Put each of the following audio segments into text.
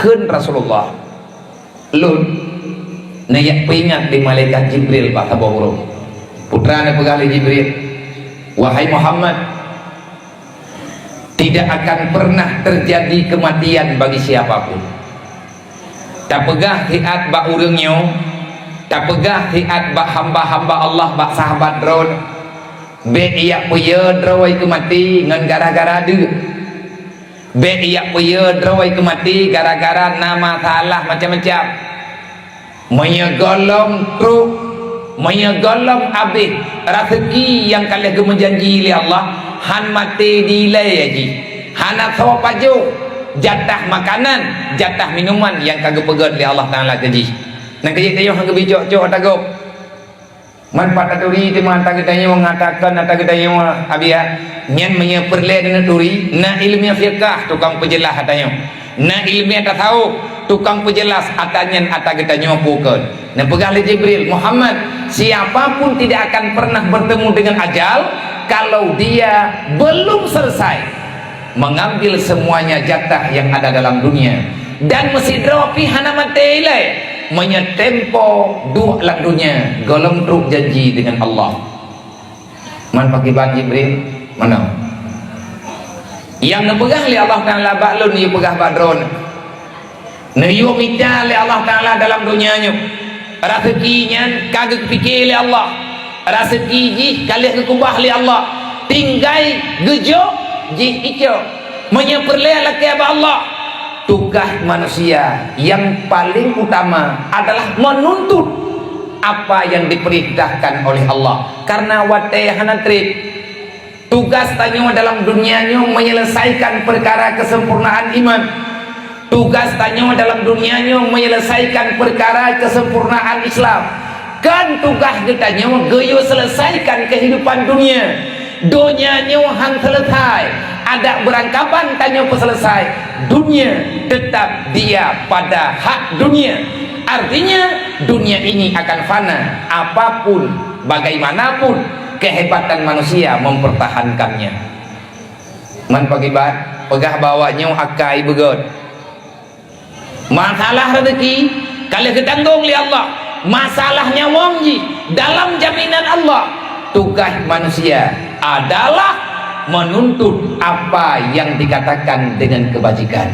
Kun Rasulullah lun nayak peringat di malaikat Jibril Pak Tabawuro putra pegali Jibril, wahai Muhammad, tidak akan pernah terjadi kematian bagi siapapun. Tak pegah hiat bak urangnya, tak pegah hiat bak hamba-hamba Allah, bak sahabat drone be iya puya drawai ke mati ngan gara-gara dia, be iya puya drawai ke mati gara-gara nama salah macam-macam, menyegolong truk, menyegolong abis rezeki yang kalian menjanji oleh Allah han mati dilai aji, hana sawa pajuk jatah makanan, jatah minuman yang kagak pegat oleh Allah Taala gaji. Nak kerja tayo hang bijok-jok tagap. Manfaat turi ti mantang kita mengatakan atau kita abia nyen menye perle dengan turi na ilmiah fiqh tukang penjelas atanya. Na ilmiah tasawuf tukang penjelas atanya ata kita nyopukeun. Nah pegah Jibril, Muhammad, siapapun tidak akan pernah bertemu dengan ajal kalau dia belum selesai mengambil semuanya jatah yang ada dalam dunia dan mesti dropi hana mate menyetempo dua lak dunia golong truk janji dengan Allah. Man pakai ban Jibril mana yang nepegang li Allah Taala baklun ni pegah badron ne yo minta li Allah Taala dalam dunianya rezekinya kagak fikir li Allah, rezeki ji kalih kekubah li Allah, tinggai gejo ji ijo menyeperle laki Allah. Tugas manusia yang paling utama adalah menuntut apa yang diperintahkan oleh Allah, karena watayahana trip tugas tanya dalam dunianya menyelesaikan perkara kesempurnaan iman, tugas tanya dalam dunianya menyelesaikan perkara kesempurnaan Islam, kan tugas ditanya geyo selesaikan kehidupan dunia hang selesai, ada berangkapan tanya selesai, dunia tetap dia pada hak dunia. Artinya dunia ini akan fana, apapun bagaimanapun kehebatan manusia mempertahankannya. Man pagibat pegah bawanya akai begot masalah rezeki kalian ketanggung oleh Allah, masalahnya wongji dalam jaminan Allah. Tugas manusia adalah menuntut apa yang dikatakan dengan kebajikan.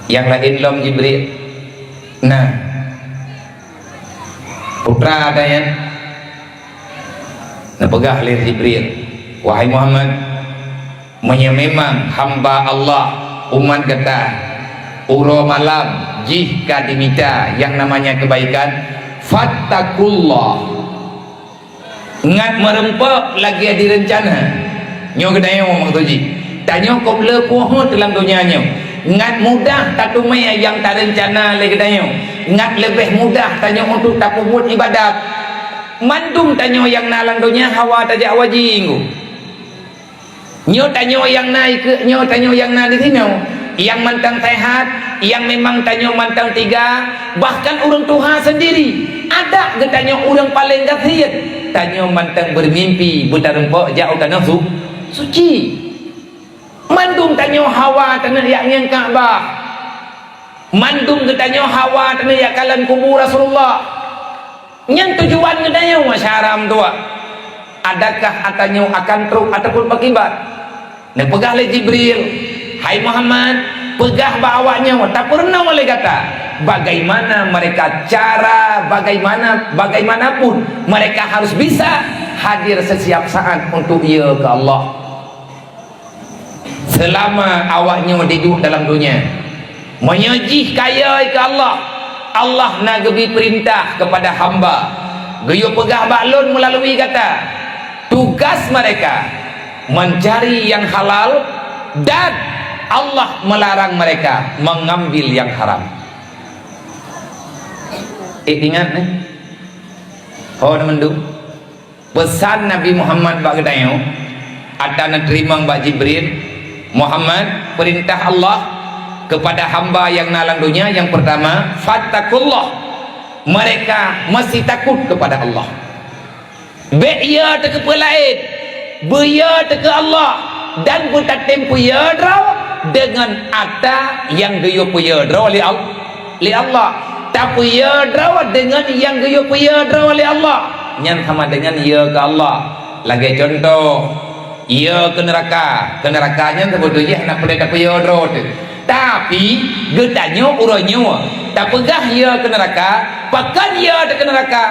Yang lain lom Jibril. Nah, putra adanya nah pegah lir Jibril, wahai Muhammad, memang hamba Allah umat kata uro malam jika diminta yang namanya kebaikan fattakullah ngat merempok lagi ada rencana nyo kedaya ngomong tuji tanya kau le puho dalam dunia nyo ngat mudah tatu maya yang tak rencana le kedaya ngat lebih mudah tanya untuk tak buat ibadat mandum tanya yang nalang dunia hawa tajak wajing nyo tanya yang naik ke nyo tanya yang na di sini yang mantang sehat yang memang tanya mantang tiga bahkan orang Tuhan sendiri ada getanya orang paling gasiat tanya mantang bermimpi bertarempok jauh tanah suci mandum tanya hawa tanah yang Ka'bah mandum getanya hawa tanah yang kalan kubur Rasulullah yang tujuan getanya masyaram tua adakah atanya akan truk ataupun pakibat dan pegah le Jibril, hai Muhammad, pegah bawanya tak pernah boleh kata bagaimana mereka cara bagaimanapun mereka harus bisa hadir setiap saat untuk ia ke Allah selama awaknya hidup dalam dunia menyejih kaya ke Allah. Allah nak beri perintah kepada hamba geyo pegah baklun melalui kata tugas mereka mencari yang halal dan Allah melarang mereka mengambil yang haram. Ingat nih, oh mendu pesan Nabi Muhammad bak kedayo, ada nak terima bak Jibril, Muhammad perintah Allah kepada hamba yang nalang dunia yang pertama, fattakullah, mereka mesti takut kepada Allah. Be'ya teke pelaid, be'ya teke Allah dan buta tempu ya draw dengan ada yang geyo puya dra li Allah. Tapi ya dra dengan yang geyo puya dra li Allah. Nyan sama dengan ya ke Allah. Lagi contoh, ya ke neraka. Ke nerakanya sebetulnya nak pada tak puya dra tu. Tapi getanyo uronyo tak pegah ya ke neraka, pakan ya ke neraka.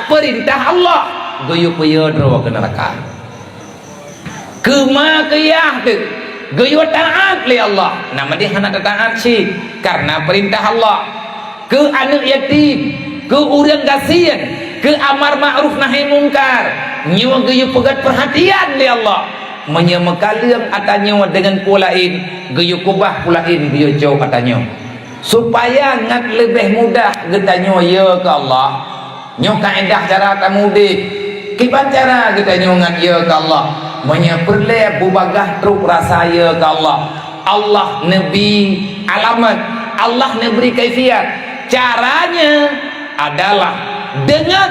Perintah Allah geyo puya dra ke neraka. Kema kiyah tu geyo taat li Allah. Nama dia anak taat sih karena perintah Allah. Ke anak yatim, ke orang kasihan, ke amar ma'ruf nahi mungkar, nyawa geyo pegat perhatian li Allah. Menyemekalang atanyo dengan pulain, geyo kubah pulain geyo jauh atanyo. Supaya ngat lebih mudah getanyo ya ke Allah. Nyo kaedah cara tamudik. Kiban cara getanyo ngat ya ke Allah. Menyeperle bubagah truk rasa ya ke Allah. Allah nabi alamat, Allah neberi kaifiat. Caranya adalah dengan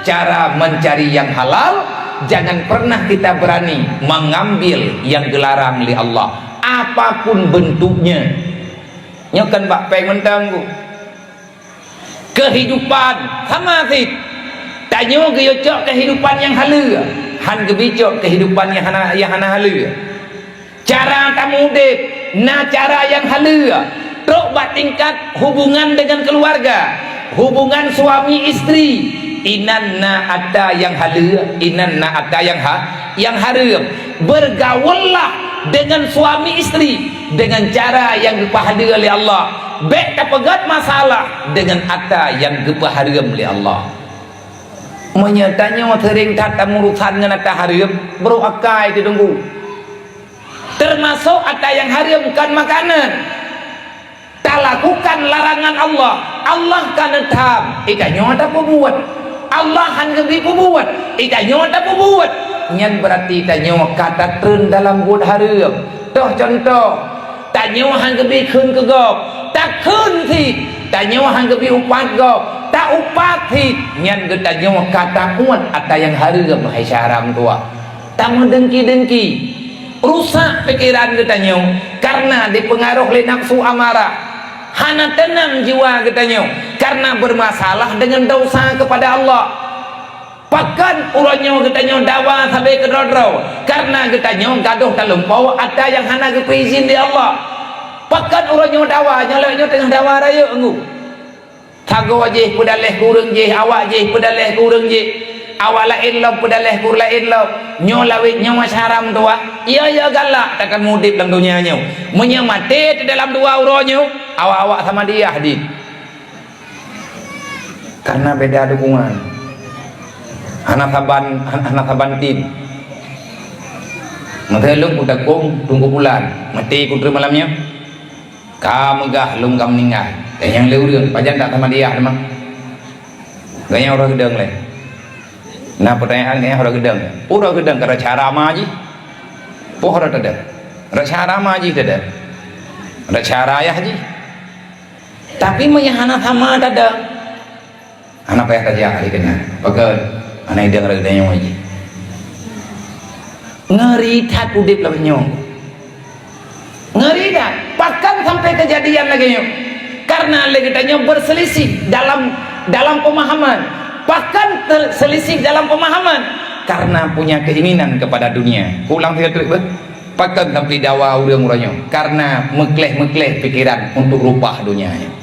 cara mencari yang halal. Jangan pernah kita berani mengambil yang dilarang oleh Allah apapun bentuknya. Nyokan bak peng mentang kehidupan sama sih tanyo geyo cok kehidupan yang halal han gebicok kehidupan yang hana halal. Cara tamudik na cara yang halal. Truk bak tingkat hubungan dengan keluarga, hubungan suami istri, inanna ada yang halal, inanna ada yang haram. Bergaullah dengan suami istri dengan cara yang dipahala oleh Allah. Baik tak pegat masalah dengan ada yang dipaharam oleh Allah. Menyatanya sering tata urusan dengan ada haram, bro akai ditunggu. Termasuk ada yang haram kan makanan. Tak lakukan larangan Allah. Allah kan tham, ikannya tak buat. Allah han gebi buat, ikannya tak buat. Nyan berarti tanyo kata tren dalam buat haram. Toh contoh, tanyo han gebi khun ke gop, tak khun thi. Tanyo han gebi upat gop, tak upat thi. Nyan ge tanyo kata kuat ada yang haram hai syaram tua. Tak mendengki-dengki. Rusak pikiran getanyo karena dipengaruh oleh nafsu amarah. Hana tenang jiwa getanyo karena bermasalah dengan dosa kepada Allah. Pakan uranyo getanyo dawa sampai ke drodro karena getanyo gaduh terlampau ada yang hana keizin di Allah. Pakan uranyo dawa nyoleknya tengah dawa raya engu. Tago je pedaleh kurang je awak je pedaleh kurang je. Awak lain lo pedaleh kur lain lo. Nyo lawit nyo masyaram tua. Iya galak takkan mudip dalam dunia nyo. Menyemati di dalam dua uronyo. Awak-awak sama dia hadir. Karena beda dukungan. Anak saban tim. Menteluk udah tunggu bulan. Mati kutri malamnya. Kamu gah lung kam meninggal. Dan yang leureun pajan tak sama dia mah. Ganya orang gedeng leh. Nah pertanyaannya orang gedeng karena cara maji. Pohon ada. Cara maji ada. Ada cara ya haji. Tapi menyahana sama ada. Anak payah kerja kali kena. Pakai anak idang regdanya maji. Ngeri tak udip lah nyong. Ngeri dah. Bahkan sampai kejadian lagi nyong. Karena lagi tanya berselisih dalam pemahaman. Bahkan selisih dalam pemahaman karena punya keinginan kepada dunia. Pulang tiga trik ber. Pakai sampai dawa urang-urangnya karena mekleh pikiran untuk rupah dunianya.